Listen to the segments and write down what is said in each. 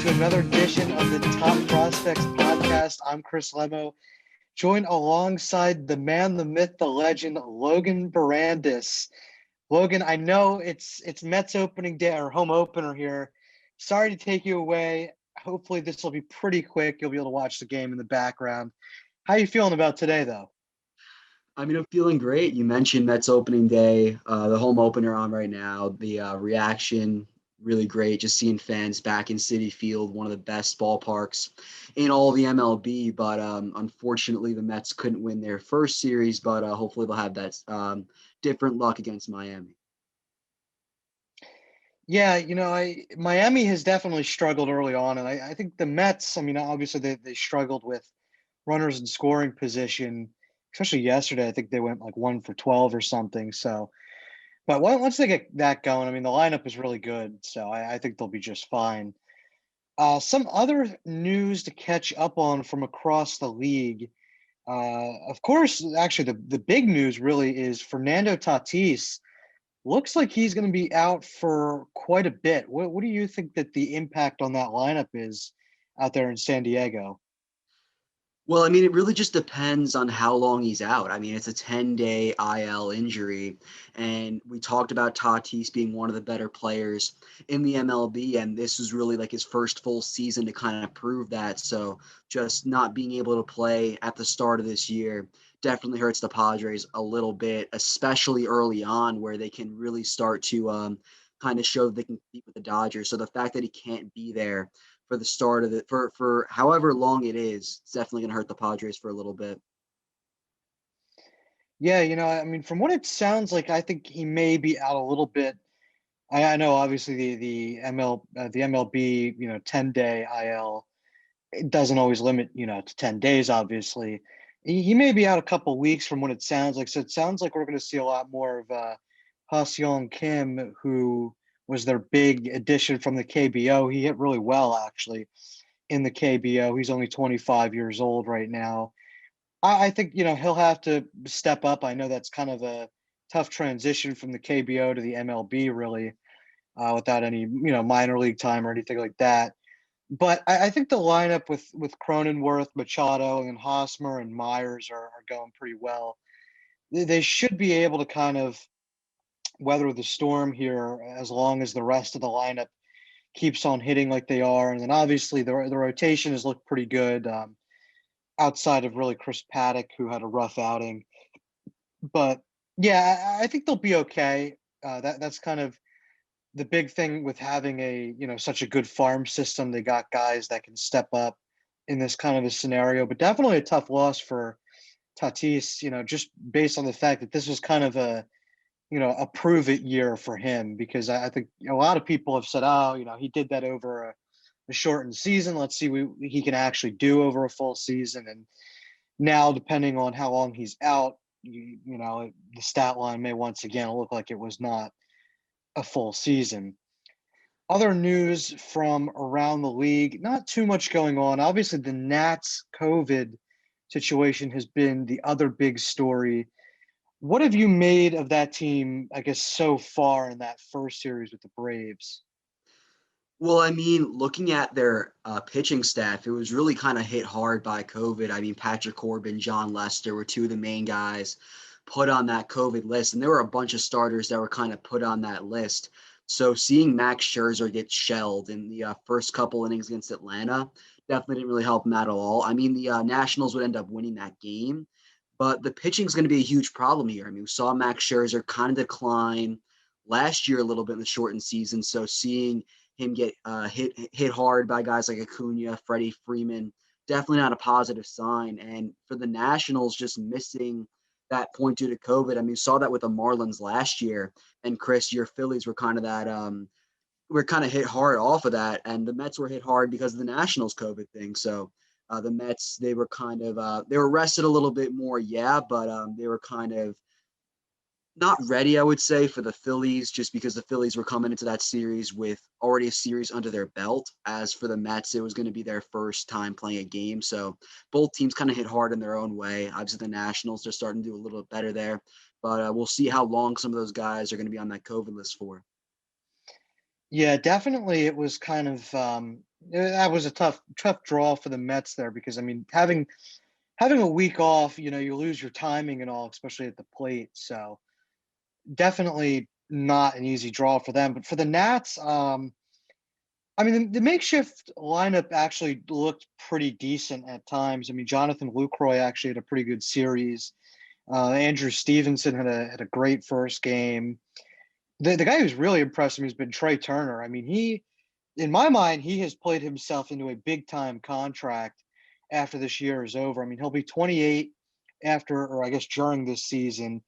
Another edition of the Top Prospects podcast. I'm Chris Lemmo, joined alongside the man, the myth, the legend, Logan Bourandas. Logan, I know it's Mets opening day or home opener here. Sorry to take you away. Hopefully this will be pretty quick. You'll be able to watch the game in the background. How are you feeling about today, though? I mean, I'm feeling great. You mentioned Mets opening day, the home opener on right now. The reaction, really great. Just seeing fans back in Citi Field, one of the best ballparks in all the MLB. But unfortunately, the Mets couldn't win their first series. But hopefully, they'll have that different luck against Miami. Yeah, Miami has definitely struggled early on, and I think the Mets. I mean, obviously they struggled with runners in scoring position, especially yesterday. I think they went like 1 for 12 or something. So, but once they get that going, I mean, the lineup is really good. So I think they'll be just fine. Some other news to catch up on from across the league. Of course, actually, the big news really is Fernando Tatis. Looks like he's going to be out for quite a bit. What do you think that the impact on that lineup is out there in San Diego? Well, I mean, it really just depends on how long he's out. I mean, it's a 10-day IL injury, and we talked about Tatis being one of the better players in the MLB, and this was really like his first full season to kind of prove that. So just not being able to play at the start of this year definitely hurts the Padres a little bit, especially early on where they can really start to kind of show they can compete with the Dodgers. So the fact that he can't be there for the start of it for however long it is, it's definitely going to hurt the Padres for a little bit. Yeah, I mean, from what it sounds like, I think he may be out a little bit. I know obviously the MLB 10-day IL, it doesn't always limit to 10 days. Obviously, he may be out a couple weeks from what it sounds like. So it sounds like we're going to see a lot more of Ha-Seong Kim, who was their big addition from the KBO. He hit really well actually in the KBO. He's only 25 years old right now. I think he'll have to step up. I know that's kind of a tough transition from the KBO to the MLB, really, without any minor league time or anything like that. But I think the lineup with Cronenworth, Machado, and Hosmer and Myers are going pretty well. They should be able to kind of weather the storm here as long as the rest of the lineup keeps on hitting like they are. And then obviously the rotation has looked pretty good, outside of really Chris Paddock, who had a rough outing. But yeah, I think they'll be okay. That's kind of the big thing with having such a good farm system. They got guys that can step up in this kind of a scenario, but definitely a tough loss for Tatis, just based on the fact that this was kind of a prove it year for him, because I think a lot of people have said, oh, he did that over a shortened season. Let's see what he can actually do over a full season. And now, depending on how long he's out, the stat line may once again look like it was not a full season. Other news from around the league, not too much going on. Obviously, the Nats COVID situation has been the other big story. What have you made of that team, I guess, so far in that first series with the Braves? Well, I mean, looking at their pitching staff, it was really kind of hit hard by COVID. I mean, Patrick Corbin, John Lester were two of the main guys put on that COVID list, and there were a bunch of starters that were kind of put on that list. So seeing Max Scherzer get shelled in the first couple innings against Atlanta definitely didn't really help him out at all. I mean, the Nationals would end up winning that game, but the pitching is going to be a huge problem here. I mean, we saw Max Scherzer kind of decline last year a little bit in the shortened season. So seeing him get hit hard by guys like Acuna, Freddie Freeman, definitely not a positive sign. And for the Nationals, just missing that point due to COVID. I mean, we saw that with the Marlins last year. And Chris, your Phillies were kind of that we're kind of hit hard off of that, and the Mets were hit hard because of the Nationals COVID thing. So the Mets, they were kind of they were rested a little bit more, yeah, but they were kind of Not ready, I would say, for the Phillies, just because the Phillies were coming into that series with already a series under their belt. As for the Mets, it was going to be their first time playing a game. So both teams kind of hit hard in their own way. Obviously, the Nationals, they're starting to do a little bit better there. But we'll see how long some of those guys are going to be on that COVID list for. Yeah, definitely. It was kind of that was a tough draw for the Mets there because I mean having a week off, you lose your timing and all, especially at the plate. So definitely not an easy draw for them. But for the Nats, I mean the makeshift lineup actually looked pretty decent at times. I mean Jonathan Lucroy actually had a pretty good series. Andrew Stevenson had a great first game. The guy who's really impressed me has been Trey Turner. I mean, in my mind, he has played himself into a big time contract after this year is over. I mean, he'll be 28 after, or I guess during this season,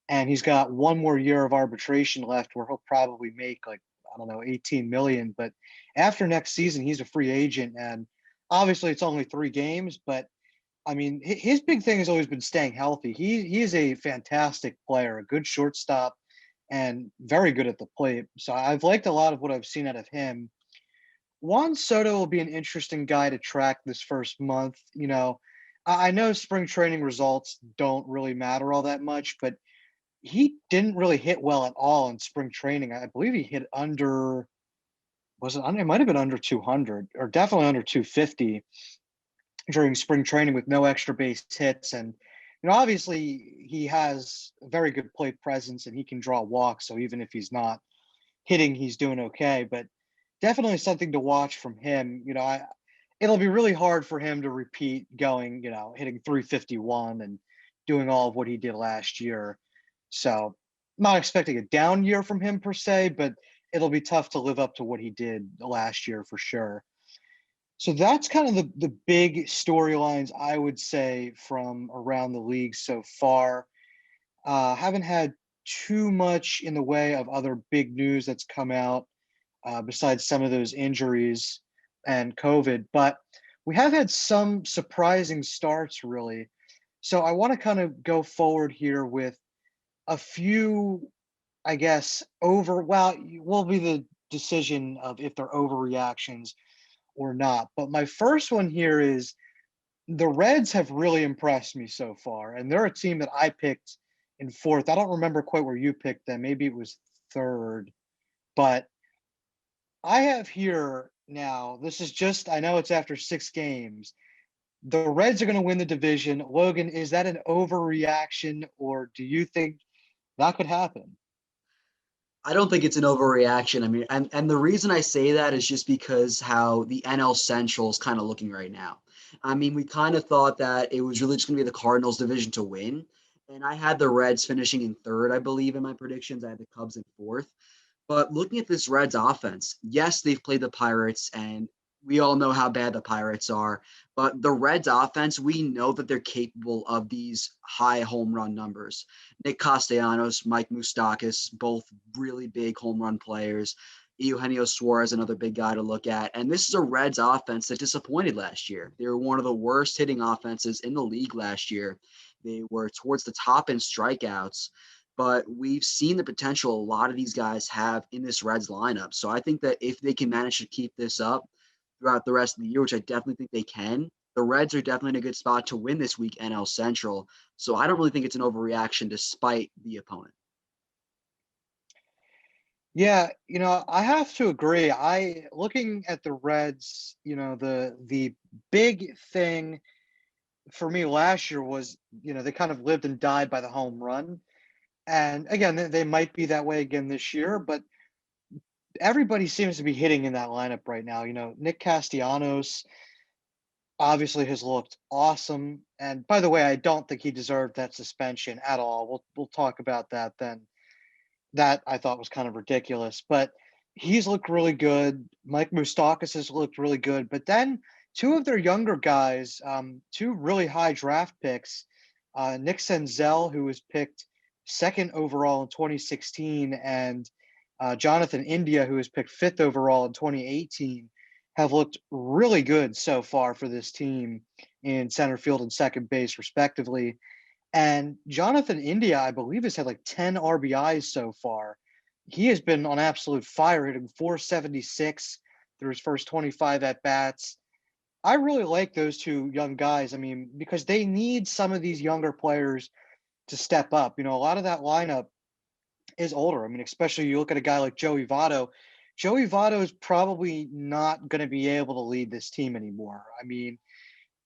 and he's got one more year of arbitration left where he'll probably make like, I don't know, 18 million. But after next season, he's a free agent. And obviously, it's only 3 games, but I mean, his big thing has always been staying healthy. He is a fantastic player, a good shortstop, and very good at the plate. So I've liked a lot of what I've seen out of him. Juan Soto will be an interesting guy to track this first month. I know spring training results don't really matter all that much, but he didn't really hit well at all in spring training. I believe he hit under, was it under, it might have been under 200 or definitely under 250 during spring training with no extra base hits. And, obviously he has a very good plate presence and he can draw walks. So even if he's not hitting, he's doing okay. But definitely something to watch from him. It'll be really hard for him to repeat going, hitting 351 and doing all of what he did last year. So I'm not expecting a down year from him per se, but it'll be tough to live up to what he did last year for sure. So that's kind of the big storylines I would say from around the league so far. Haven't had too much in the way of other big news that's come out besides some of those injuries and COVID, but we have had some surprising starts really. So I want to kind of go forward here with a few, I guess, will be the decision of if they're overreactions or not. But my first one here is the Reds have really impressed me so far, and they're a team that I picked in fourth. I don't remember quite where you picked them. Maybe it was third, but I have here now. This is just, I know it's after 6 games. The Reds are going to win the division. Logan, is that an overreaction, or do you think that could happen? I don't think it's an overreaction. I mean, and the reason I say that is just because how the NL Central is kind of looking right now. I mean, we kind of thought that it was really just going to be the Cardinals division to win. And I had the Reds finishing in third, I believe, in my predictions. I had the Cubs in fourth. But looking at this Reds offense, yes, they've played the Pirates, and we all know how bad the Pirates are. But the Reds offense, we know that they're capable of these high home run numbers. Nick Castellanos, Mike Moustakas, both really big home run players. Eugenio Suarez, another big guy to look at. And this is a Reds offense that disappointed last year. They were one of the worst hitting offenses in the league last year. They were towards the top in strikeouts, but we've seen the potential a lot of these guys have in this Reds lineup. So I think that if they can manage to keep this up throughout the rest of the year, which I definitely think they can, the Reds are definitely in a good spot to win this week NL Central. So I don't really think it's an overreaction despite the opponent. Yeah, I have to agree. I looking at the Reds, the big thing for me last year was, they kind of lived and died by the home run. And again, they might be that way again this year, but everybody seems to be hitting in that lineup right now. Nick Castellanos obviously has looked awesome. And by the way, I don't think he deserved that suspension at all. We'll talk about that then. That I thought was kind of ridiculous, but he's looked really good. Mike Moustakas has looked really good. But then two of their younger guys, two really high draft picks, Nick Senzel, who was picked second overall in 2016, and Jonathan India, who was picked fifth overall in 2018, have looked really good so far for this team in center field and second base, respectively. And Jonathan India, I believe, has had like 10 RBIs so far. He has been on absolute fire, hitting 476 through his first 25 at bats. I really like those two young guys. I mean, because they need some of these younger players to step up. You know, a lot of that lineup is older. I mean, especially you look at a guy like Joey Votto. Joey Votto is probably not going to be able to lead this team anymore. I mean,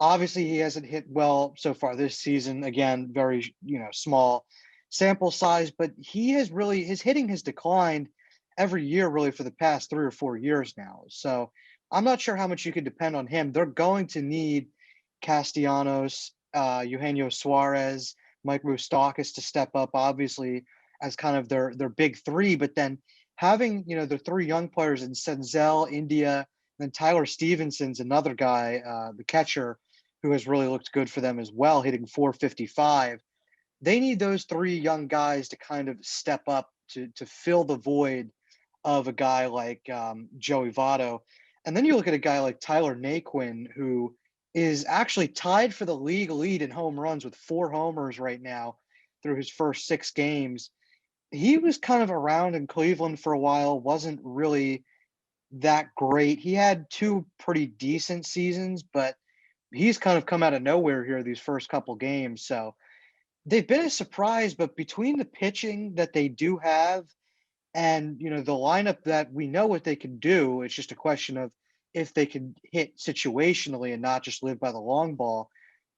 obviously he hasn't hit well so far this season. Again, very, small sample size, but he has really, his hitting has declined every year really for the past 3 or 4 years now. So I'm not sure how much you can depend on him. They're going to need Castellanos, Eugenio Suarez, Mike Moustakas to step up, obviously, as kind of their big three. But then having, the three young players in Senzel, India, then Tyler Stevenson's another guy, the catcher, who has really looked good for them as well, hitting 455. They need those three young guys to kind of step up to fill the void of a guy like Joey Votto. And then you look at a guy like Tyler Naquin, who is actually tied for the league lead in home runs with 4 homers right now through his first 6 games. He was kind of around in Cleveland for a while, wasn't really that great. He had two pretty decent seasons, but he's kind of come out of nowhere here these first couple games. So they've been a surprise, but between the pitching that they do have and the lineup that we know what they can do, it's just a question of if they can hit situationally and not just live by the long ball.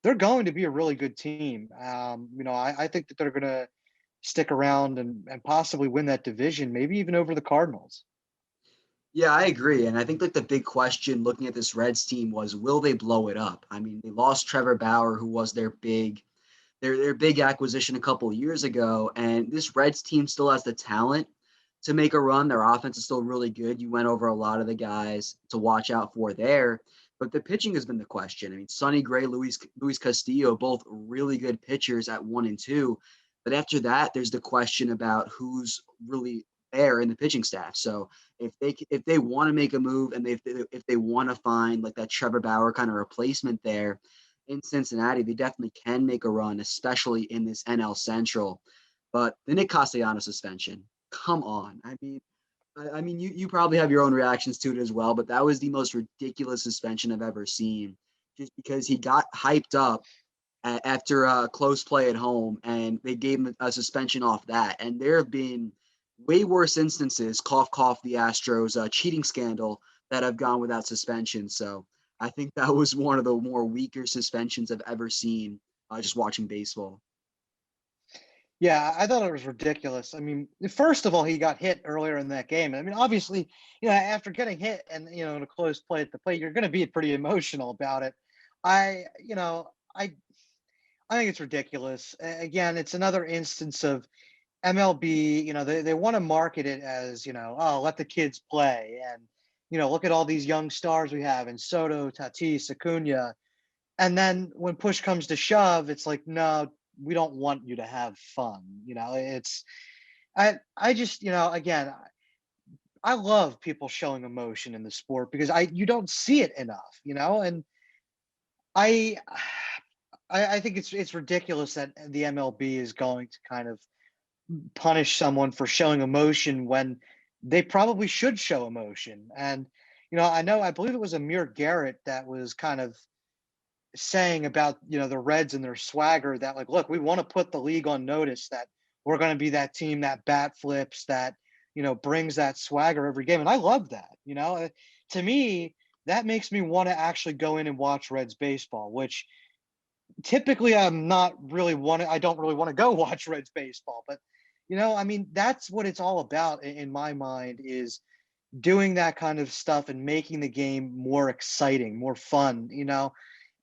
They're going to be a really good team. I think that they're going to stick around and possibly win that division, maybe even over the Cardinals. Yeah, I agree. And I think like the big question looking at this Reds team was, will they blow it up? I mean, they lost Trevor Bauer, who was their big acquisition a couple of years ago. And this Reds team still has the talent to make a run. Their offense is still really good. You went over a lot of the guys to watch out for there. But the pitching has been the question. I mean, Sonny Gray, Luis Castillo, both really good pitchers at 1 and 2. But after that, there's the question about who's really there in the pitching staff. So if they want to make a move and if they want to find like that Trevor Bauer kind of replacement there in Cincinnati, they definitely can make a run, especially in this NL Central. But the Nick Castellanos suspension, come on. I mean, you probably have your own reactions to it as well, but that was the most ridiculous suspension I've ever seen, just because he got hyped up after a close play at home, and they gave him a suspension off that. And there have been way worse instances, cough cough, the Astros cheating scandal, that have gone without suspension. So I think that was one of the more weaker suspensions I've ever seen just watching baseball. Yeah, I thought it was ridiculous. I mean, first of all, he got hit earlier in that game. I mean, obviously, after getting hit and in a close play at the plate, you're going to be pretty emotional about it. I, you know, I think it's ridiculous. Again, it's another instance of MLB. They want to market it as oh, let the kids play, and look at all these young stars we have in Soto, Tatis, Acuna, and then when push comes to shove, it's like, no, we don't want you to have fun. It's I just again, I love people showing emotion in the sport because I you don't see it enough, and I I think it's ridiculous that the MLB is going to kind of punish someone for showing emotion when they probably should show emotion. And I believe it was Amir Garrett that was kind of saying about the Reds and their swagger that, like, look, we want to put the league on notice that we're going to be that team that bat flips, that brings that swagger every game. And I love that. To me, that makes me want to actually go in and watch Reds baseball, which typically I don't really want to go watch Reds baseball. But I mean, that's what it's all about in my mind, is doing that kind of stuff and making the game more exciting, more fun.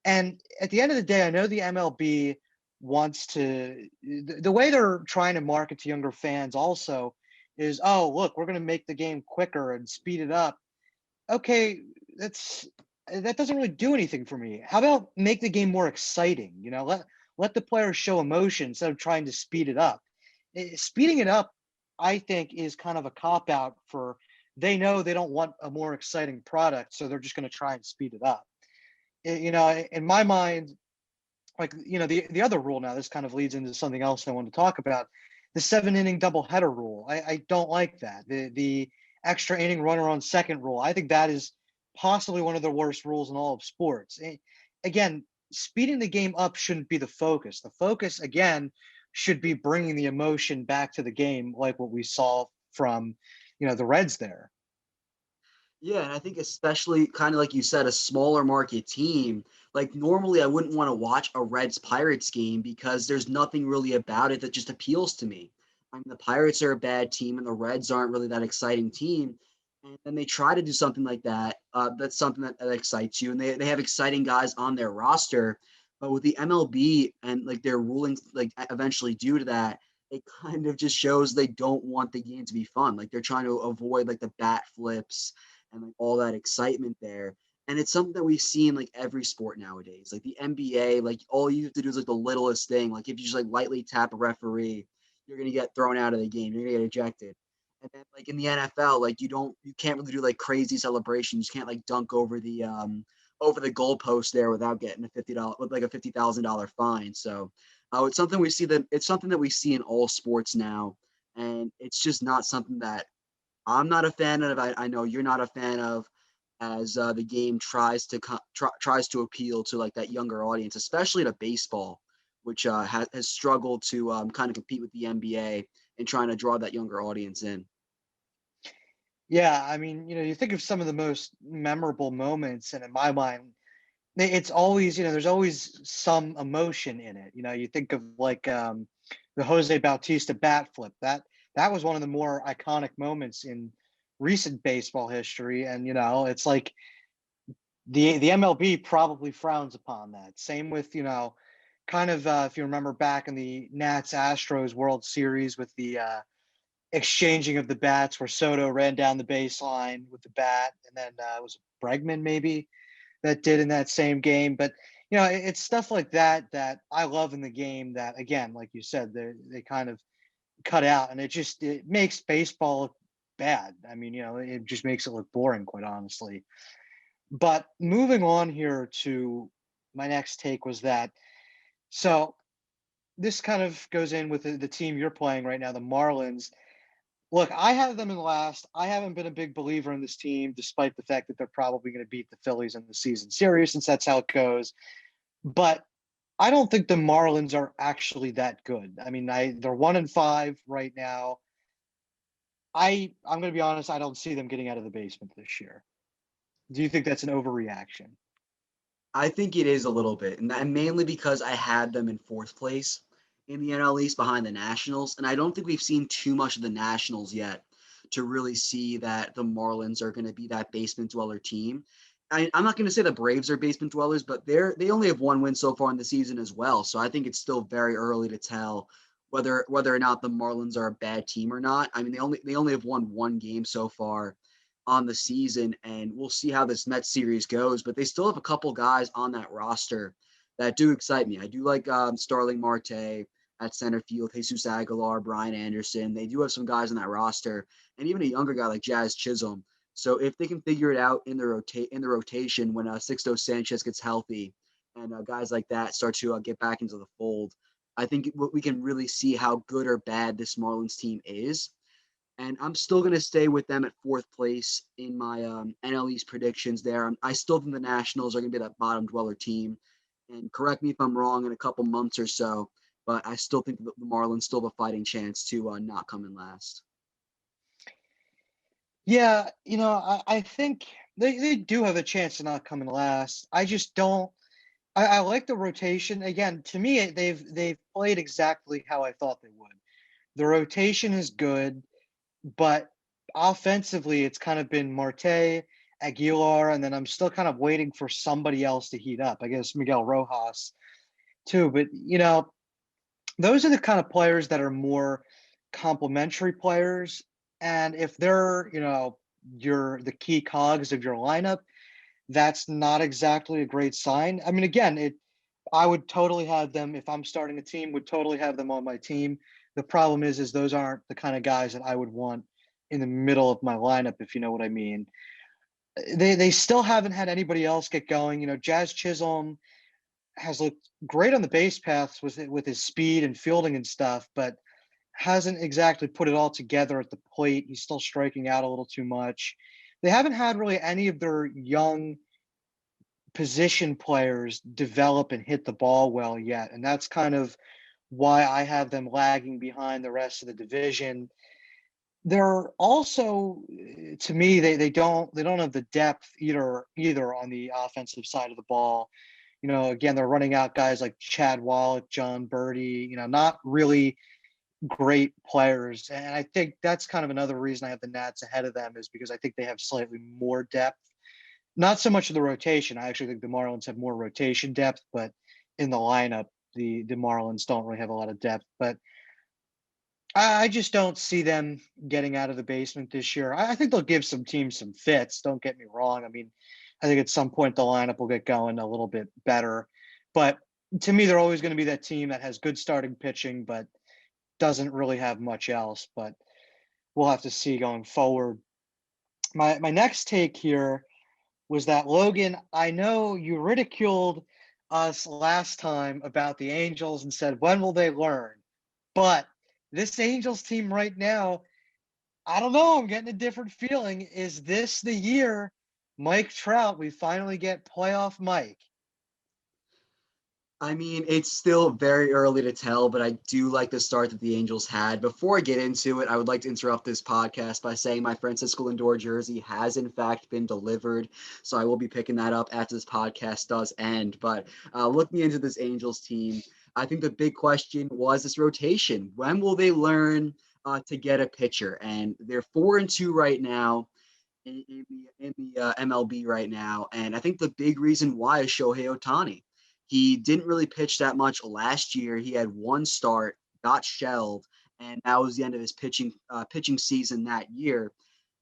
And at the end of the day, I know the MLB wants to, the way they're trying to market to younger fans also is, oh, look, we're going to make the game quicker and speed it up. Okay, that doesn't really do anything for me. How about make the game more exciting? Let the players show emotion instead of trying to speed it up. Speeding it up, I think, is kind of a cop out for, they know they don't want a more exciting product, so they're just going to try and speed it up. In my mind, like, the other rule now, this kind of leads into something else I want to talk about. The 7 inning doubleheader rule. I don't like that. The extra inning runner on second rule. I think that is possibly one of the worst rules in all of sports. Again, speeding the game up shouldn't be the focus. The focus, again, should be bringing the emotion back to the game, like what we saw from, the Reds there. Yeah, and I think especially kind of like you said, a smaller market team. Like normally, I wouldn't want to watch a Reds Pirates game because there's nothing really about it that just appeals to me. I mean, the Pirates are a bad team, and the Reds aren't really that exciting team. And then they try to do something like that. That's something that excites you, and they have exciting guys on their roster. But with the MLB and like their rulings, like eventually due to that, it kind of just shows they don't want the game to be fun. Like they're trying to avoid like the bat flips and like all that excitement there. And it's something that we see in like every sport nowadays. Like the NBA, like all you have to do is like the littlest thing. Like if you just like lightly tap a referee, you're gonna get thrown out of the game. You're gonna get ejected. And then like in the NFL, like you can't really do like crazy celebrations. You can't like dunk over the goalpost there without getting a $50 with like a $50,000 fine. So it's something that we see in all sports now, and it's just not something that I'm not a fan of. I know you're not a fan of, as the game tries to appeal to like that younger audience, especially to baseball, which has struggled to kind of compete with the NBA and trying to draw that younger audience in. Yeah, I mean, you think of some of the most memorable moments, and in my mind, it's always, there's always some emotion in it. You think of like the Jose Bautista bat flip. That was one of the more iconic moments in recent baseball history, and it's like the MLB probably frowns upon that. Same with, kind of if you remember back in the Nats Astros World Series with the exchanging of the bats where Soto ran down the baseline with the bat, and then it was Bregman maybe that did in that same game. But it's stuff like that I love in the game. That again, like you said, they kind of cut out, and it makes baseball look bad. I mean, it just makes it look boring, quite honestly. But moving on here to my next take was that, so this kind of goes in with the team you're playing right now, the Marlins. Look, I have them in last. I haven't been a big believer in this team, despite the fact that they're probably going to beat the Phillies in the season series, since that's how it goes. But I don't think the Marlins are actually that good. I mean, they're 1-5 right now. I'm going to be honest. I don't see them getting out of the basement this year. Do you think that's an overreaction? I think it is a little bit, and mainly because I had them in fourth place in the NL East behind the Nationals, and I don't think we've seen too much of the Nationals yet to really see that the Marlins are going to be that basement dweller team. I'm not going to say the Braves are basement dwellers, but they only have one win so far in the season as well. So I think it's still very early to tell whether or not the Marlins are a bad team or not. I mean, they only have won one game so far on the season, and we'll see how this Mets series goes. But they still have a couple guys on that roster that do excite me. I do like Starling Marte at center field, Jesus Aguilar, Brian Anderson. They do have some guys on that roster, and even a younger guy like Jazz Chisholm. So if they can figure it out in the rotation when Sixto Sanchez gets healthy, and guys like that start to get back into the fold, I think we can really see how good or bad this Marlins team is. And I'm still going to stay with them at fourth place in my NL East predictions there. I still think the Nationals are going to be that bottom dweller team. And correct me if I'm wrong in a couple months or so, but I still think the Marlins still have a fighting chance to not come in last. Yeah, I think they do have a chance to not come in last. I just don't. I like the rotation. Again, to me, they've played exactly how I thought they would. The rotation is good, but offensively, it's kind of been Marte, Aguilar, and then I'm still kind of waiting for somebody else to heat up. I guess Miguel Rojas too. But those are the kind of players that are more complementary players. And if they're, you're the key cogs of your lineup, that's not exactly a great sign. I mean, again, I would totally have them if I'm starting a team, would totally have them on my team. The problem is those aren't the kind of guys that I would want in the middle of my lineup, if you know what I mean. They still haven't had anybody else get going. Jazz Chisholm has looked great on the base paths with his speed and fielding and stuff, but hasn't exactly put it all together at the plate. He's still striking out a little too much. They haven't had really any of their young position players develop and hit the ball well yet, and that's kind of why I have them lagging behind the rest of the division. They're also, to me, they don't have the depth either on the offensive side of the ball. Again, they're running out guys like Chad Wallach, John Birdie, not really great players. And I think that's kind of another reason I have the Nats ahead of them, is because I think they have slightly more depth. Not so much of the rotation. I actually think the Marlins have more rotation depth, but in the lineup, the Marlins don't really have a lot of depth. But I just don't see them getting out of the basement this year. I think they'll give some teams some fits. Don't get me wrong. I mean, I think at some point the lineup will get going a little bit better. But to me, they're always going to be that team that has good starting pitching, but doesn't really have much else. But we'll have to see going forward. My next take here was that, Logan, I know you ridiculed us last time about the Angels and said, when will they learn? But this Angels team right now, I don't know. I'm getting a different feeling. Is this the year, Mike Trout, we finally get playoff Mike? I mean, it's still very early to tell, but I do like the start that the Angels had. Before I get into it, I would like to interrupt this podcast by saying my Francisco Lindor jersey has in fact been delivered. So I will be picking that up after this podcast does end. But looking into this Angels team, I think the big question was this rotation. When will they learn to get a pitcher? And they're 4-2 right now in the MLB right now. And I think the big reason why is Shohei Ohtani. He didn't really pitch that much last year. He had one start, got shelved, and that was the end of his pitching season that year.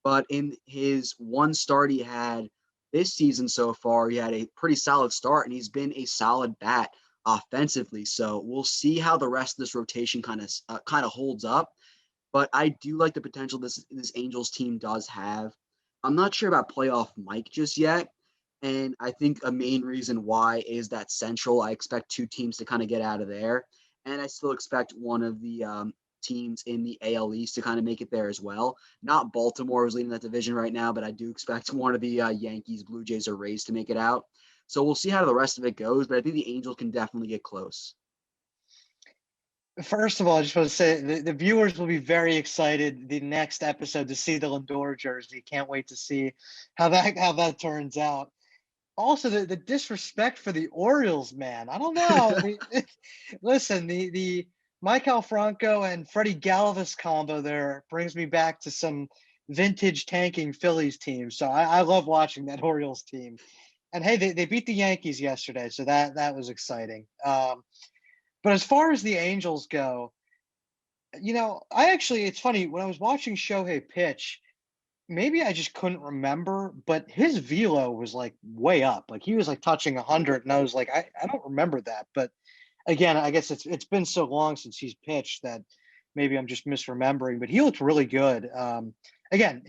But in his one start he had this season so far, he had a pretty solid start, and he's been a solid bat offensively. So we'll see how the rest of this rotation kind of holds up. But I do like the potential this Angels team does have. I'm not sure about playoff Mike just yet. And I think a main reason why is that Central. I expect two teams to kind of get out of there. And I still expect one of the teams in the AL East to kind of make it there as well. Not Baltimore is leading that division right now, but I do expect one of the Yankees, Blue Jays, or Rays to make it out. So we'll see how the rest of it goes. But I think the Angels can definitely get close. First of all, I just want to say the viewers will be very excited the next episode to see the Lindor jersey. Can't wait to see how that turns out. Also, the disrespect for the Orioles, man. I don't know. Listen, the Michael Franco and Freddie Galvis combo there brings me back to some vintage tanking Phillies team. So I love watching that Orioles team. And hey, they beat the Yankees yesterday, so that was exciting. But as far as the Angels go, it's funny, when I was watching Shohei pitch, maybe I just couldn't remember, but his velo was like way up. Like he was like touching 100, and I was like, I don't remember that. But again, I guess it's been so long since he's pitched that maybe I'm just misremembering. But he looked really good. Again,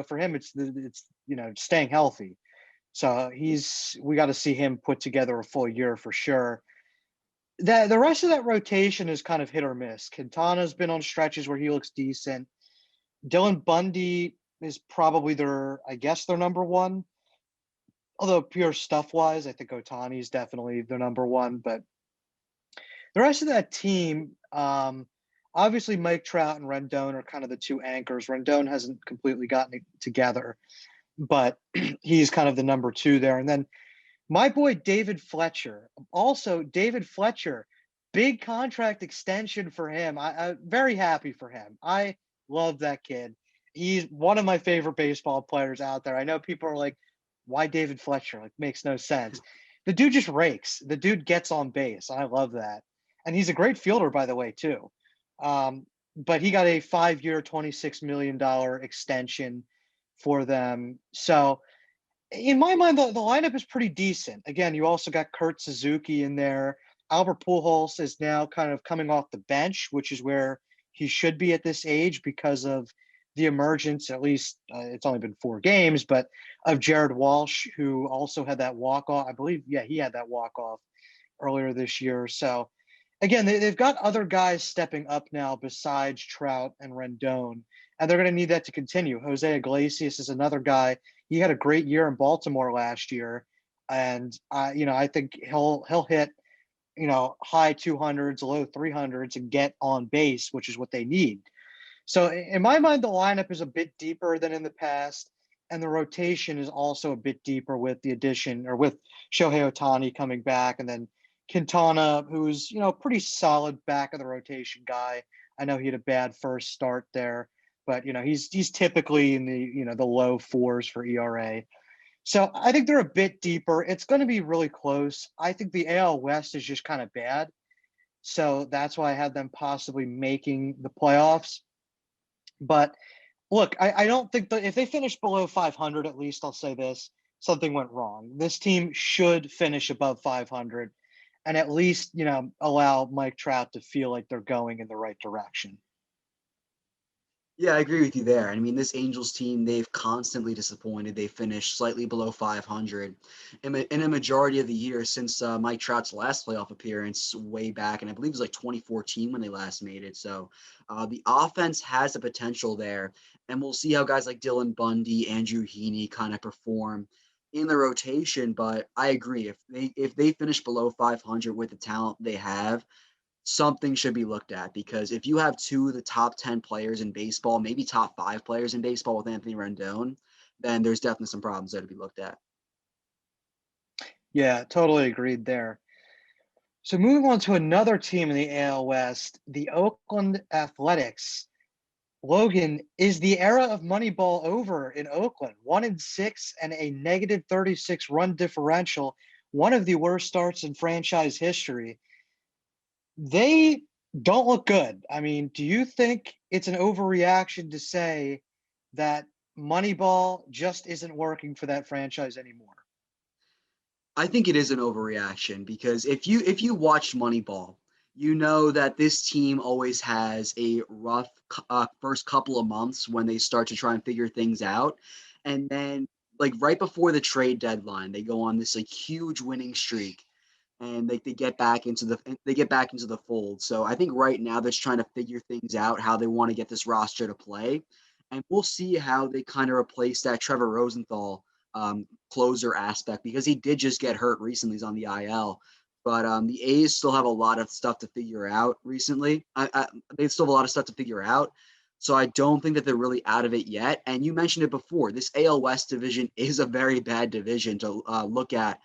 for him, it's staying healthy. So we got to see him put together a full year for sure. The rest of that rotation is kind of hit or miss. Quintana's been on stretches where he looks decent. Dylan Bundy is probably their number one. Although pure stuff wise, I think Otani is definitely their number one. But the rest of that team, obviously Mike Trout and Rendon are kind of the two anchors. Rendon hasn't completely gotten it together, but he's kind of the number two there. And then my boy David Fletcher, also David Fletcher, big contract extension for him. I'm very happy for him. I love that kid. He's one of my favorite baseball players out there. I know people are like, why David Fletcher? Like, makes no sense. The dude just rakes. The dude gets on base. I love that. And he's a great fielder, by the way, too. But he got a 5-year, $26 million extension for them. So in my mind, the lineup is pretty decent. Again, you also got Kurt Suzuki in there. Albert Pujols is now kind of coming off the bench, which is where he should be at this age because of the emergence, at least it's only been 4 games, but of Jared Walsh, who also had that walk-off. I believe, yeah, he had that walk-off earlier this year. So again, they've got other guys stepping up now besides Trout and Rendon, and they're going to need that to continue. Jose Iglesias is another guy. He had a great year in Baltimore last year, and I think he'll hit high 200s, low 300s, and get on base, which is what they need. So in my mind, the lineup is a bit deeper than in the past, and the rotation is also a bit deeper with the addition or with Shohei Ohtani coming back, and then Quintana, who's pretty solid back of the rotation guy. I know he had a bad first start there, but he's typically in the low fours for ERA. So I think they're a bit deeper. It's going to be really close. I think the AL West is just kind of bad, so that's why I had them possibly making the playoffs. But look, I don't think that if they finish below 500, at least I'll say this, something went wrong. This team should finish above 500 and at least, allow Mike Trout to feel like they're going in the right direction. Yeah, I agree with you there. I mean, this Angels team, they've constantly disappointed. They finished slightly below 500 in a majority of the year since Mike Trout's last playoff appearance way back, and I believe it was like 2014 when they last made it. So the offense has the potential there, and we'll see how guys like Dylan Bundy, Andrew Heaney kind of perform in the rotation. But I agree, if they finish below 500 with the talent they have, something should be looked at, because if you have two of the top 10 players in baseball, maybe top 5 players in baseball with Anthony Rendon, then there's definitely some problems there to be looked at. Yeah, totally agreed there. So moving on to another team in the AL West, the Oakland Athletics. Logan, is the era of Moneyball over in Oakland? 1-6 and a negative 36 run differential, one of the worst starts in franchise history. They don't look good. I mean, do you think it's an overreaction to say that Moneyball just isn't working for that franchise anymore? I think it is an overreaction, because if you watch Moneyball, you know that this team always has a rough first couple of months when they start to try and figure things out, and then like right before the trade deadline, they go on this like huge winning streak, and they get back into the fold. So I think right now they're just trying to figure things out, how they want to get this roster to play, and we'll see how they kind of replace that Trevor Rosenthal closer aspect, because he did just get hurt recently. He's on the IL. But the A's still have a lot of stuff to figure out recently. They still have a lot of stuff to figure out. So I don't think that they're really out of it yet. And you mentioned it before. This AL West division is a very bad division to look at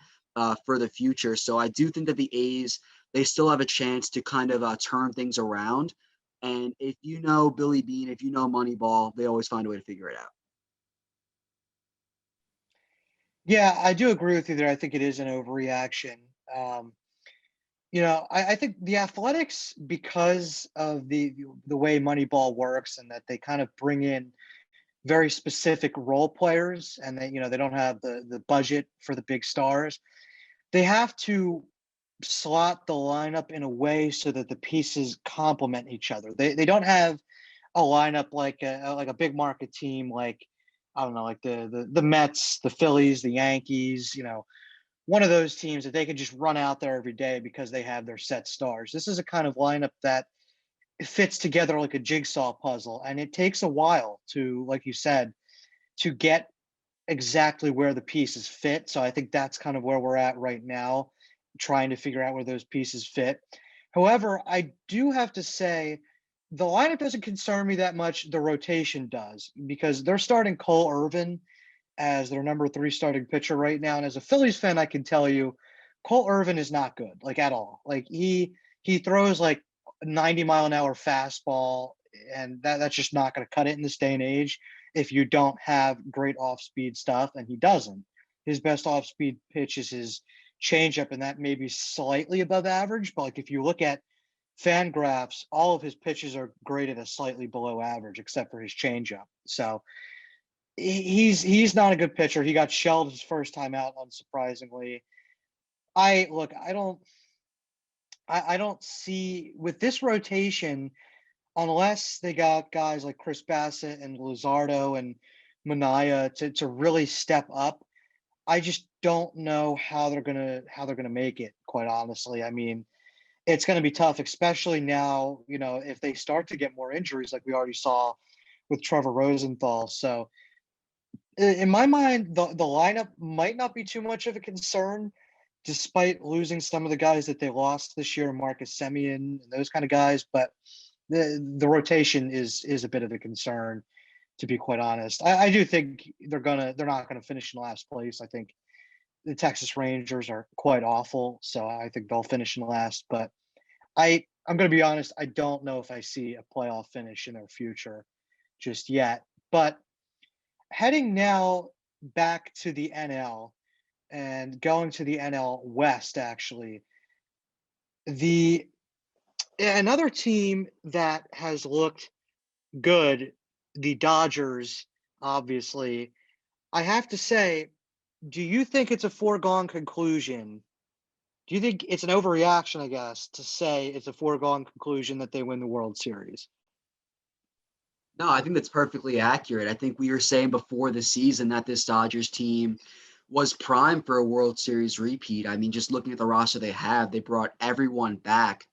for the future. So I do think that the A's, they still have a chance to kind of turn things around. And if you know Billy Beane, if you know Moneyball, they always find a way to figure it out. Yeah, I do agree with you there. I think it is an overreaction. Um, I think the Athletics, because of the way Moneyball works, and that they kind of bring in very specific role players, and they don't have the budget for the big stars. They have to slot the lineup in a way so that the pieces complement each other. They don't have a lineup like a big market team, like I don't know, like the Mets, the Phillies, the Yankees, one of those teams that they can just run out there every day because they have their set stars. This is a kind of lineup that fits together like a jigsaw puzzle, and it takes a while to, like you said, to get exactly where the pieces fit. So I think that's kind of where we're at right now, trying to figure out where those pieces fit. However, I do have to say the lineup doesn't concern me that much. The rotation does, because they're starting Cole Irvin as their number 3 starting pitcher right now. And as a Phillies fan, I can tell you, Cole Irvin is not good, like at all. Like he throws like a 90-mile-an-hour fastball, and that's just not going to cut it in this day and age if you don't have great off-speed stuff, and he doesn't. His best off-speed pitch is his changeup, and that may be slightly above average. But like if you look at fan graphs, all of his pitches are graded as slightly below average, except for his changeup. So he's not a good pitcher. He got shelled his first time out, unsurprisingly. I don't see with this rotation, unless they got guys like Chris Bassett and Luzardo and Manaya to really step up. I just don't know how they're gonna make it, quite honestly. I mean, it's gonna be tough, especially now, if they start to get more injuries like we already saw with Trevor Rosenthal. So in my mind, the lineup might not be too much of a concern, despite losing some of the guys that they lost this year, Marcus Semien and those kind of guys. But the rotation is a bit of a concern, to be quite honest. I do think they're not gonna finish in last place. I think the Texas Rangers are quite awful, so I think they'll finish in last. But I'm gonna be honest, I don't know if I see a playoff finish in their future just yet. But heading now back to the NL and going to the NL West, actually, the another team that has looked good, the Dodgers, obviously. I have to say, do you think it's a foregone conclusion? Do you think it's an overreaction, I guess, to say it's a foregone conclusion that they win the World Series? No, I think that's perfectly accurate. I think we were saying before the season that this Dodgers team was primed for a World Series repeat. I mean, just looking at the roster they have, they brought everyone back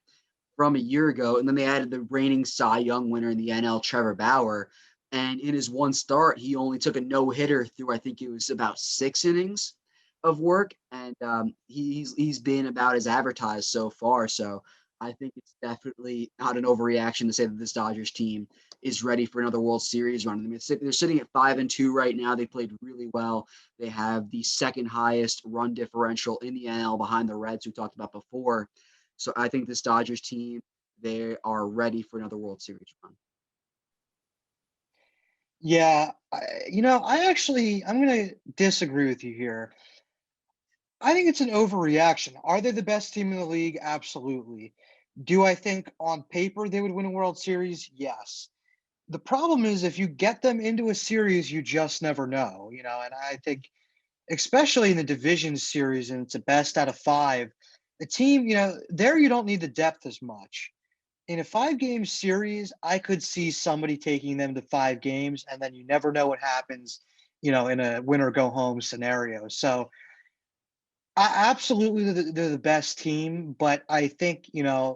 from a year ago, and then they added the reigning Cy Young winner in the NL, Trevor Bauer. And in his one start, he only took a no hitter through I think it was about 6 innings of work, and he's been about as advertised so far. So I think it's definitely not an overreaction to say that this Dodgers team is ready for another World Series run. I mean, they're sitting at 5-2 right now. They played really well. They have the second highest run differential in the NL behind the Reds, who we talked about before. So I think this Dodgers team, they are ready for another World Series run. Yeah, I'm going to disagree with you here. I think it's an overreaction. Are they the best team in the league? Absolutely. Do I think on paper they would win a World Series? Yes. The problem is if you get them into a series, you just never know, and I think especially in the division series and it's a best out of five, the team, there you don't need the depth as much. In a 5 game series, I could see somebody taking them to 5 games, and then you never know what happens, in a win or go home scenario. So absolutely, they're the best team, but I think,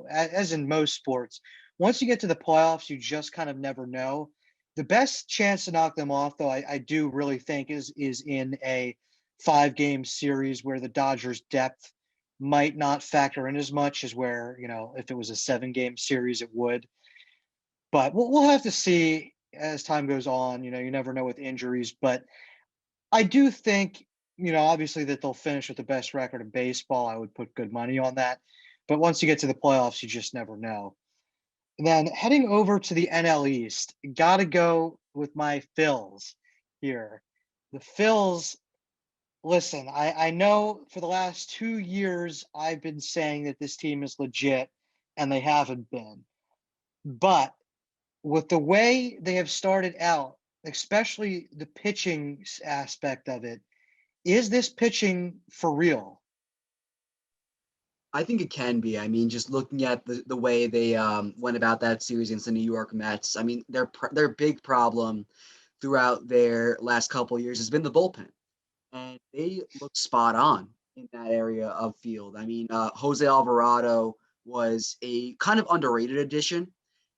as in most sports, once you get to the playoffs, you just kind of never know. The best chance to knock them off, though, I do really think is in a 5 game series where the Dodgers' depth might not factor in as much as where, if it was a 7 game series, it would. But we'll have to see as time goes on. You never know with injuries, but I do think, obviously that they'll finish with the best record in baseball. I would put good money on that. But once you get to the playoffs, you just never know. And then heading over to the NL East, got to go with my Phils here. The Phils, listen, I know for the last 2 years, I've been saying that this team is legit, and they haven't been. But with the way they have started out, especially the pitching aspect of it, is this pitching for real? I think it can be. I mean, just looking at the way they went about that series against the New York Mets, I mean, their big problem throughout their last couple of years has been the bullpen, and they look spot on in that area of field. I mean, Jose Alvarado was a kind of underrated addition.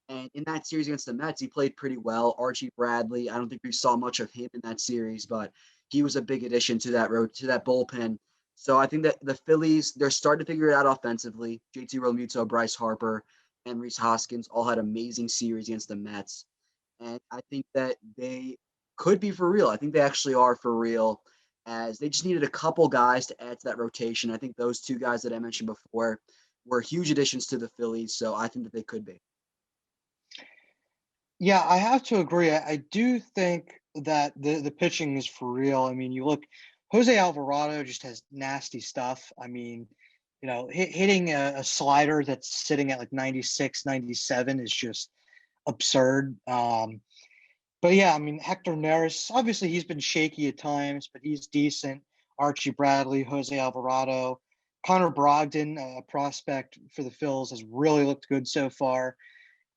And in that series against the Mets, he played pretty well. Archie Bradley, I don't think we saw much of him in that series, but he was a big addition to that road to that bullpen. So I think that the Phillies, they're starting to figure it out offensively. JT Realmuto, Bryce Harper, and Reese Hoskins all had amazing series against the Mets. And I think that they could be for real. I think they actually are for real, as they just needed a couple guys to add to that rotation. I think those two guys that I mentioned before were huge additions to the Phillies. So I think that they could be. Yeah, I have to agree. I do think that the pitching is for real. I mean, you look, Jose Alvarado just has nasty stuff. I mean, hitting a slider that's sitting at like 96, 97 is just absurd. But yeah, I mean, Hector Neris, obviously he's been shaky at times, but he's decent. Archie Bradley, Jose Alvarado, Connor Brogdon, a prospect for the Phils, has really looked good so far.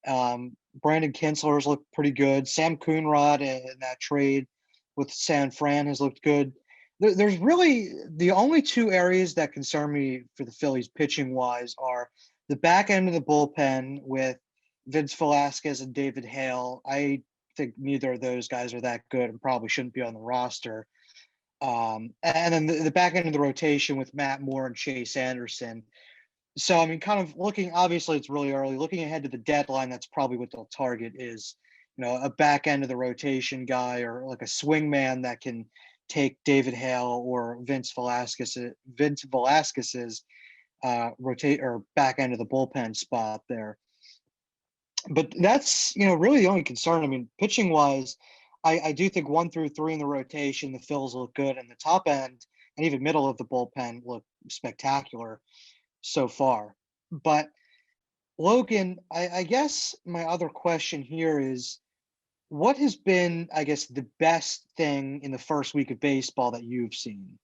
Brandon Kinsler's looked pretty good. Sam Coonrod in that trade with San Fran has looked good. there's really the only two areas that concern me for the Phillies pitching wise are the back end of the bullpen with Vince Velasquez and David Hale. I think neither of those guys are that good and probably shouldn't be on the roster. And then the back end of the rotation with Matt Moore and Chase Anderson. So, I mean, kind of looking, obviously it's really early. Looking ahead to the deadline, that's probably what they'll target is, a back end of the rotation guy or like a swing man that can take David Hale or Vince Velasquez's rotate or back end of the bullpen spot there. But that's, really the only concern. I mean, pitching wise, I do think 1 through 3 in the rotation, the Phils look good, and the top end and even middle of the bullpen look spectacular so far. But Logan, I guess my other question here is what has been, I guess, the best thing in the first week of baseball that you've seen?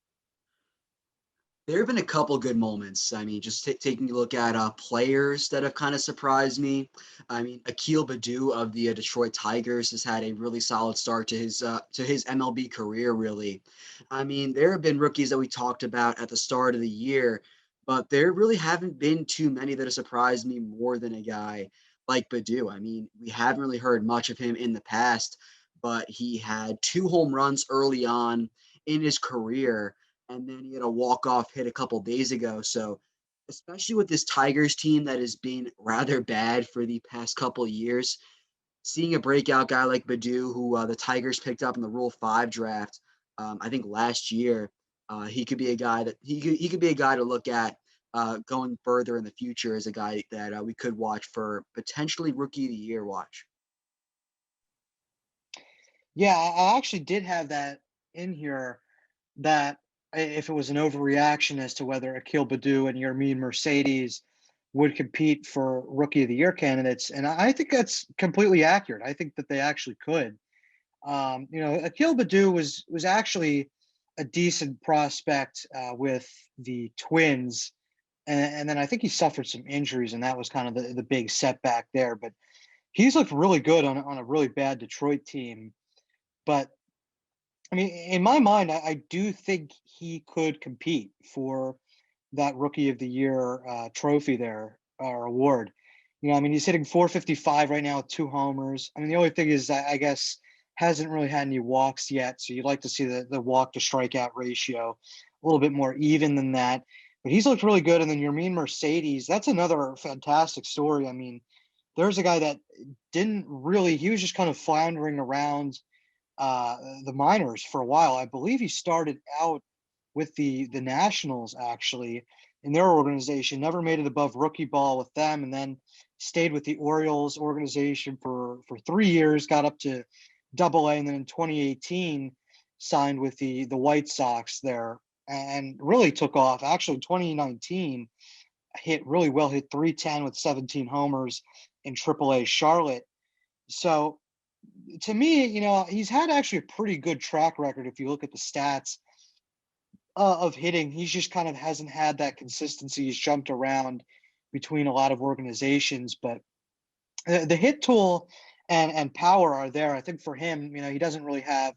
There have been a couple good moments. I mean, just taking a look at players that have kind of surprised me. I mean, Akil Baddoo of the Detroit Tigers has had a really solid start to his MLB career. Really, I mean, there have been rookies that we talked about at the start of the year, but there really haven't been too many that have surprised me more than a guy like Baddoo. I mean, we haven't really heard much of him in the past, but he had 2 home runs early on in his career, and then he had a walk-off hit a couple days ago. So, especially with this Tigers team that has been rather bad for the past couple of years, seeing a breakout guy like Baddoo, who the Tigers picked up in the Rule 5 draft, I think last year, he could be a guy that he could be a guy to look at going further in the future as a guy that we could watch for potentially Rookie of the Year watch. Yeah, I actually did have that in here that if it was an overreaction as to whether Akil Baddoo and Yermin Mercedes would compete for Rookie of the Year candidates, and I think that's completely accurate. I think that they actually could. Akil Baddoo was actually a decent prospect with the Twins, and then I think he suffered some injuries, and that was kind of the big setback there. But he's looked really good on a really bad Detroit team. But I mean, in my mind, I do think he could compete for that Rookie of the Year trophy there or award. I mean, he's hitting 455 right now with 2 homers. I mean, the only thing is, I guess, hasn't really had any walks yet. So you'd like to see the walk to strikeout ratio a little bit more even than that. But he's looked really good. And then Yermin Mercedes, that's another fantastic story. I mean, there's a guy that didn't really, he was just kind of floundering around the minors for a while. I believe he started out with the Nationals actually in their organization, never made it above rookie ball with them, and then stayed with the Orioles organization for 3 years, got up to Double A, and then in 2018 signed with the White Sox there and really took off. Actually, in 2019 hit really well, hit 310 with 17 homers in Triple A Charlotte. So to me, he's had actually a pretty good track record if you look at the stats of hitting. He's just kind of hasn't had that consistency. He's jumped around between a lot of organizations, but the hit tool and power are there. I think for him, he doesn't really have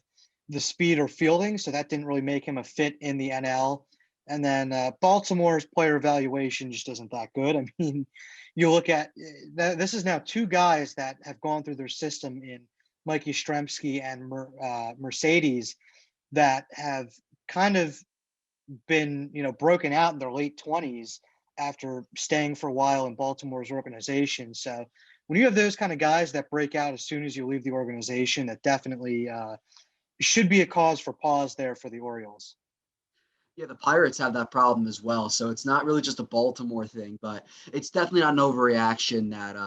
the speed or fielding, so that didn't really make him a fit in the NL. And then Baltimore's player evaluation just isn't that good. I mean, you look at this is now 2 guys that have gone through their system in Mikey Stremski and Mercedes that have kind of been, broken out in their late 20s after staying for a while in Baltimore's organization. So when you have those kind of guys that break out as soon as you leave the organization, that definitely should be a cause for pause there for the Orioles. Yeah, the Pirates have that problem as well. So it's not really just a Baltimore thing, but it's definitely not an overreaction that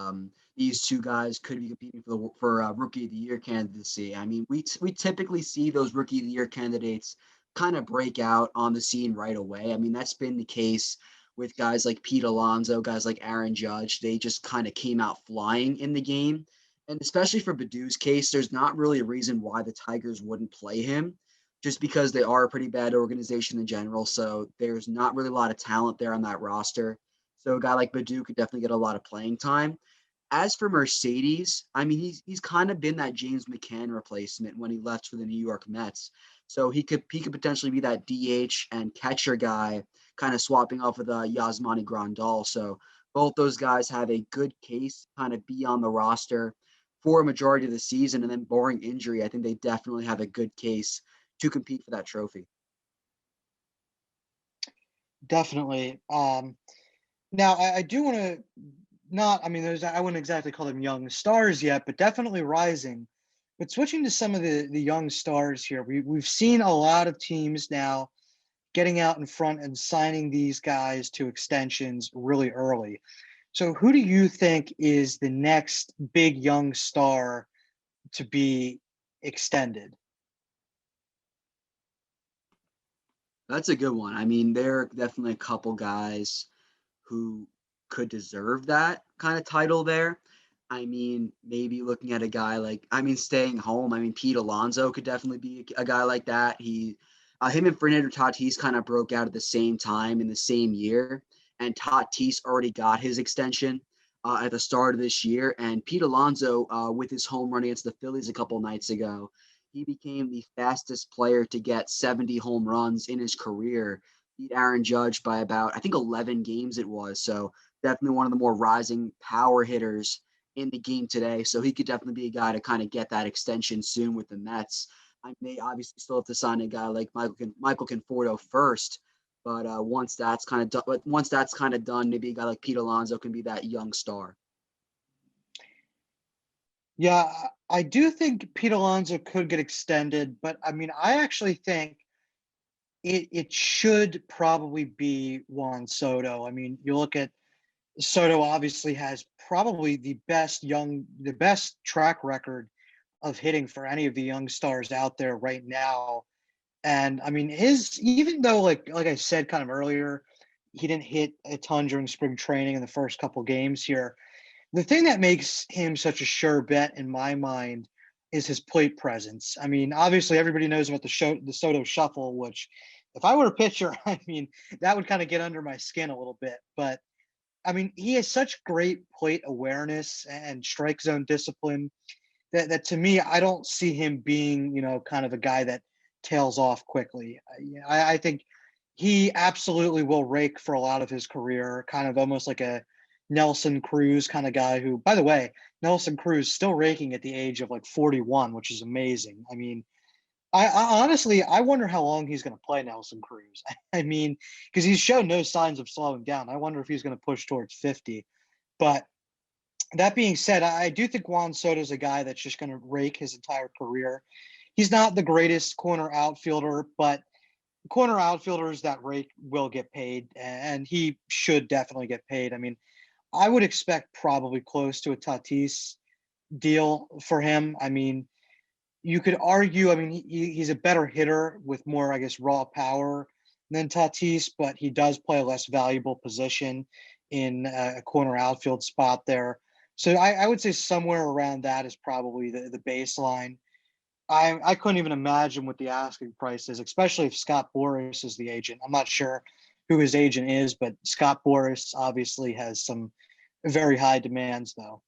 these 2 guys could be competing for Rookie of the Year candidacy. I mean, we typically see those Rookie of the Year candidates kind of break out on the scene right away. I mean, that's been the case with guys like Pete Alonso, guys like Aaron Judge. They just kind of came out flying in the game. And especially for Badoo's case, there's not really a reason why the Tigers wouldn't play him, just because they are a pretty bad organization in general. So there's not really a lot of talent there on that roster. So a guy like Baddoo could definitely get a lot of playing time. as for Mercedes, I mean, he's kind of been that James McCann replacement when he left for the New York Mets. So he could potentially be that DH and catcher guy, kind of swapping off with Yasmani Grandal. So both those guys have a good case, kind of be on the roster for a majority of the season, and then barring injury, I think they definitely have a good case to compete for that trophy. Definitely. Now I do want to not. I mean, I wouldn't exactly call them young stars yet, but definitely rising. But switching to some of the young stars here, we've seen a lot of teams now getting out in front and signing these guys to extensions really early. So who do you think is the next big young star to be extended? That's a good one. I mean, there are definitely a couple guys who could deserve that kind of title there. I mean, maybe looking at a guy like, I mean, staying home. I mean, Pete Alonso could definitely be a guy like that. Him and Fernando Tatis kind of broke out at the same time in the same year, and Tatis already got his extension at the start of this year. And Pete Alonso, with his home run against the Phillies a couple nights ago, he became the fastest player to get 70 home runs in his career, beat Aaron Judge by about, I think, 11 games it was. So definitely one of the more rising power hitters in the game today. So he could definitely be a guy to kind of get that extension soon with the Mets. I may obviously still have to sign a guy like Michael Conforto first, but once that's kind of done, maybe a guy like Pete Alonso can be that young star. Yeah, I do think Pete Alonso could get extended, but I mean, I actually think it should probably be Juan Soto. I mean, you look at Soto obviously has probably the best track record of hitting for any of the young stars out there right now. And I mean, his even though like I said kind of earlier, he didn't hit a ton during spring training in the first couple games here. The thing that makes him such a sure bet in my mind is his plate presence. I mean, obviously everybody knows about the Soto shuffle, which if I were a pitcher, I mean, that would kind of get under my skin a little bit. But I mean, he has such great plate awareness and strike zone discipline that to me, I don't see him being, kind of a guy that tails off quickly. I think he absolutely will rake for a lot of his career, kind of almost like a Nelson Cruz kind of guy who, by the way, Nelson Cruz still raking at the age of like 41, which is amazing. I mean, I honestly, I wonder how long he's going to play Nelson Cruz. I mean, because he's shown no signs of slowing down. I wonder if he's going to push towards 50. But that being said, I do think Juan Soto is a guy that's just going to rake his entire career. He's not the greatest corner outfielder, but corner outfielders that rake will get paid, and he should definitely get paid. I mean, I would expect probably close to a Tatis deal for him. I mean, you could argue, I mean, he's a better hitter with more, I guess, raw power than Tatis, but he does play a less valuable position in a corner outfield spot there. So I would say somewhere around that is probably the baseline. I couldn't even imagine what the asking price is, especially if Scott Boras is the agent. I'm not sure who his agent is, but Scott Boras obviously has some very high demands, though.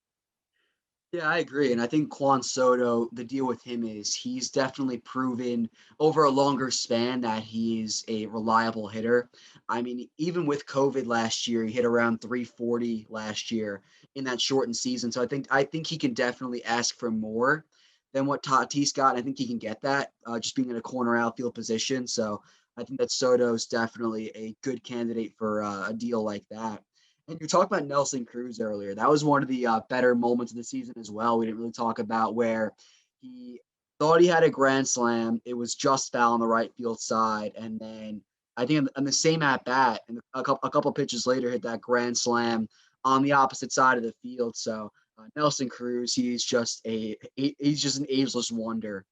Yeah, I agree. And I think Juan Soto, the deal with him is he's definitely proven over a longer span that he's a reliable hitter. I mean, even with COVID last year, he hit around 340 last year in that shortened season. So I think he can definitely ask for more than what Tatis got. And I think he can get that just being in a corner outfield position. So I think that Soto's definitely a good candidate for a deal like that. And you talked about Nelson Cruz earlier. That was one of the better moments of the season as well. We didn't really talk about where he thought he had a grand slam. It was just foul on the right field side, and then I think on the same at bat, and a couple pitches later, hit that grand slam on the opposite side of the field. So Nelson Cruz, he's just an ageless wonder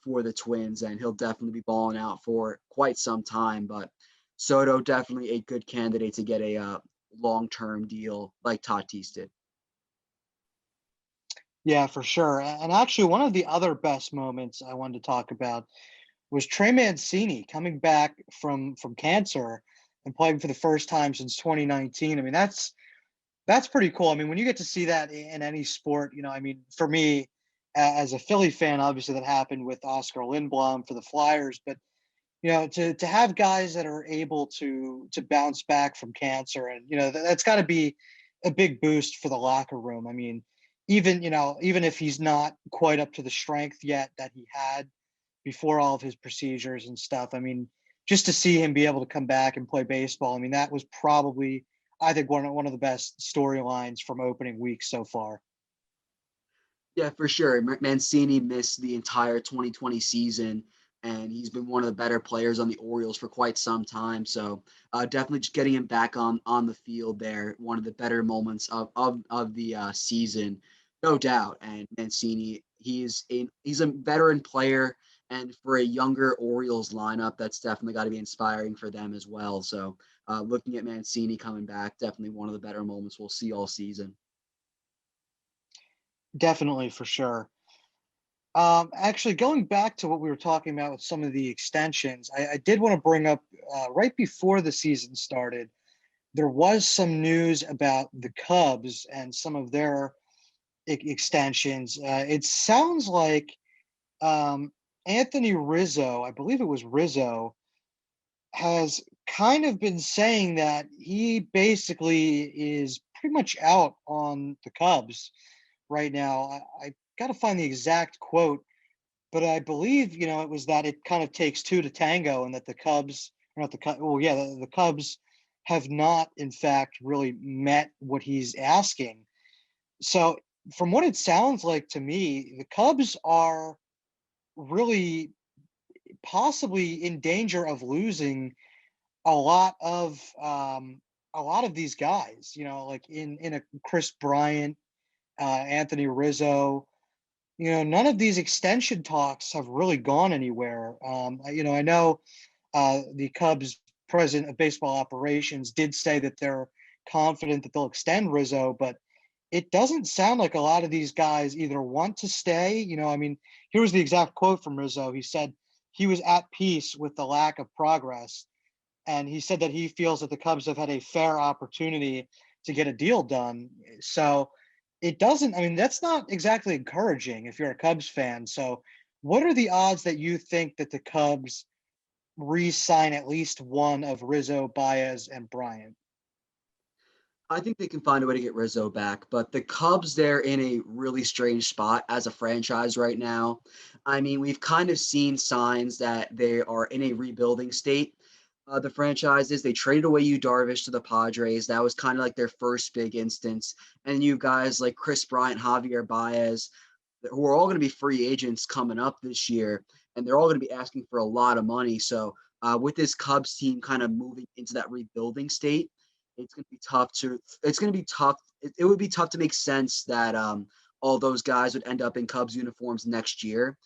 for the Twins, and he'll definitely be balling out for quite some time. But Soto definitely a good candidate to get a long-term deal like Tatis did. Yeah, for sure. And actually, one of the other best moments I wanted to talk about was Trey Mancini coming back from cancer and playing for the first time since 2019. I mean, That's pretty cool. I mean, when you get to see that in any sport, I mean, for me, as a Philly fan, obviously that happened with Oscar Lindblom for the Flyers, but to have guys that are able to bounce back from cancer, and that's got to be a big boost for the locker room. I mean, even if he's not quite up to the strength yet that he had before all of his procedures and stuff. I mean, just to see him be able to come back and play baseball, I mean, that was probably, I think, one of the best storylines from opening week so far. Yeah, for sure. Mancini missed the entire 2020 season, and he's been one of the better players on the Orioles for quite some time. So definitely just getting him back on the field there, one of the better moments of the season, no doubt. And Mancini, he's a veteran player, and for a younger Orioles lineup, that's definitely got to be inspiring for them as well. So looking at Mancini coming back, definitely one of the better moments we'll see all season. Definitely, for sure. Actually, going back to what we were talking about with some of the extensions, I did want to bring up right before the season started, there was some news about the Cubs and some of their extensions. It sounds like um, Anthony Rizzo, I believe it was Rizzo, has kind of been saying that he basically is pretty much out on the Cubs right now. I got to find the exact quote, but I believe it was that it kind of takes two to tango, and that the Cubs, or not the Cubs, well, yeah, the Cubs have not, in fact, really met what he's asking. So, from what it sounds like to me, the Cubs are really possibly in danger of losing a lot of these guys, like in a Chris Bryant, Anthony Rizzo. None of these extension talks have really gone anywhere. I know the Cubs president of baseball operations did say that they're confident that they'll extend Rizzo, but it doesn't sound like a lot of these guys either want to stay. I mean, here was the exact quote from Rizzo. He said he was at peace with the lack of progress, and he said that he feels that the Cubs have had a fair opportunity to get a deal done. So it doesn't, I mean, that's not exactly encouraging if you're a Cubs fan. So, what are the odds that you think that the Cubs re sign at least one of Rizzo, Baez, and Bryant? I think they can find a way to get Rizzo back, but the Cubs, they're in a really strange spot as a franchise right now. I mean, we've kind of seen signs that they are in a rebuilding state. The franchises, they traded away Yu Darvish to the Padres. That was kind of like their first big instance. And you guys like Chris Bryant, Javier Baez, who are all going to be free agents coming up this year, and they're all going to be asking for a lot of money. So with this Cubs team kind of moving into that rebuilding state, it's going to be tough to. It's going to be tough. It would be tough to make sense that all those guys would end up in Cubs uniforms next year.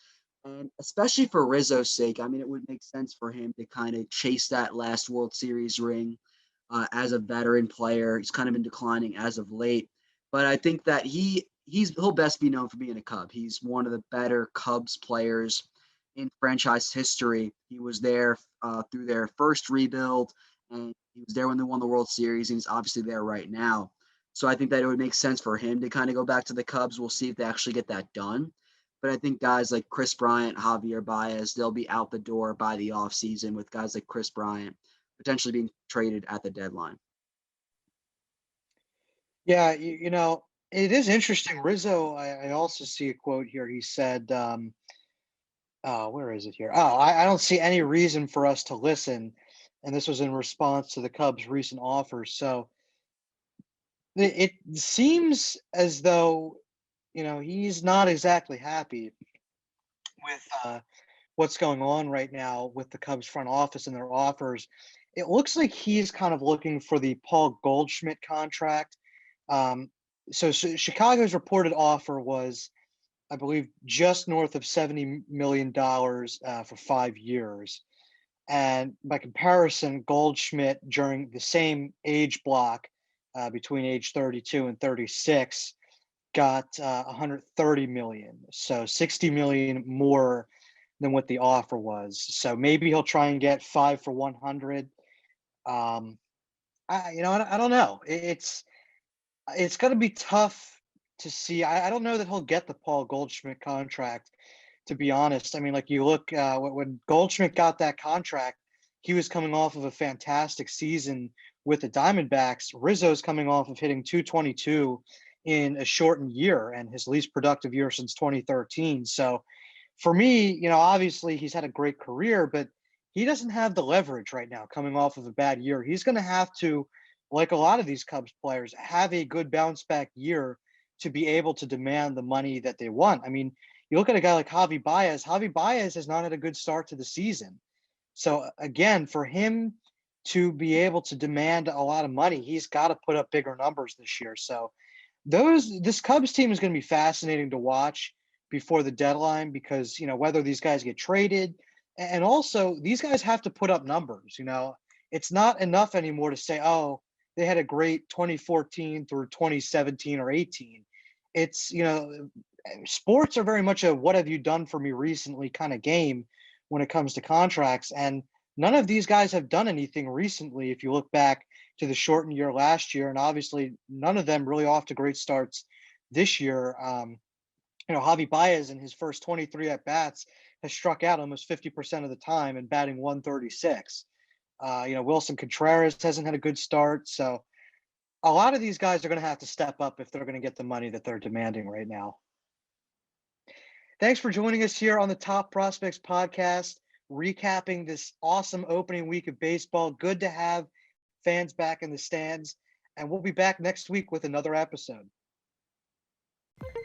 And especially for Rizzo's sake, I mean, it would make sense for him to kind of chase that last World Series ring as a veteran player. He's kind of been declining as of late, but I think that he'll best be known for being a Cub. He's one of the better Cubs players in franchise history. He was there through their first rebuild, and he was there when they won the World Series, and he's obviously there right now. So I think that it would make sense for him to kind of go back to the Cubs. We'll see if they actually get that done. But I think guys like Chris Bryant, Javier Baez, they'll be out the door by the offseason with guys like Chris Bryant potentially being traded at the deadline. Yeah, it is interesting. Rizzo, I also see a quote here. He said, oh, where is it here? Oh, I don't see any reason for us to listen. And this was in response to the Cubs' recent offers. So it seems as though, he's not exactly happy with what's going on right now with the Cubs front office and their offers. It looks like he's kind of looking for the Paul Goldschmidt contract. Um, so Chicago's reported offer was, I believe, just north of $70 million for 5 years. And by comparison, Goldschmidt during the same age block, between age 32 and 36, got 130 million. So 60 million more than what the offer was. So maybe he'll try and get 5 for 100. Um, I don't know. It's It's going to be tough to see. I don't know that he'll get the Paul Goldschmidt contract, to be honest. I mean, like you look when Goldschmidt got that contract, he was coming off of a fantastic season with the Diamondbacks. Rizzo's coming off of hitting 222 in a shortened year and his least productive year since 2013. So for me, obviously he's had a great career, but he doesn't have the leverage right now coming off of a bad year. He's going to have to, like a lot of these Cubs players, have a good bounce back year to be able to demand the money that they want. I mean, you look at a guy like Javi Baez. Javi Baez has not had a good start to the season. So again, for him to be able to demand a lot of money, he's got to put up bigger numbers this year. So this Cubs team is going to be fascinating to watch before the deadline because, whether these guys get traded, and also these guys have to put up numbers. It's not enough anymore to say, oh, they had a great 2014 through 2017 or 18. It's, sports are very much a what have you done for me recently kind of game when it comes to contracts. And none of these guys have done anything recently. If you look back to the shortened year last year, and obviously none of them really off to great starts this year. Javi Baez in his first 23 at bats has struck out almost 50% of the time and batting 136. Wilson Contreras hasn't had a good start. So a lot of these guys are going to have to step up if they're going to get the money that they're demanding right now. Thanks for joining us here on the Top Prospects podcast, recapping this awesome opening week of baseball. Good to have fans back in the stands, and we'll be back next week with another episode.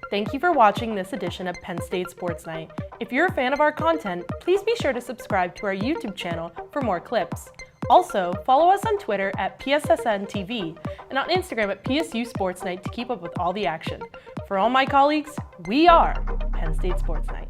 Thank you for watching this edition of Penn State Sports Night. If you're a fan of our content, please be sure to subscribe to our YouTube channel for more clips. Also, follow us on Twitter at PSSN TV and on Instagram at PSU Sports Night to keep up with all the action. For all my colleagues, we are Penn State Sports Night.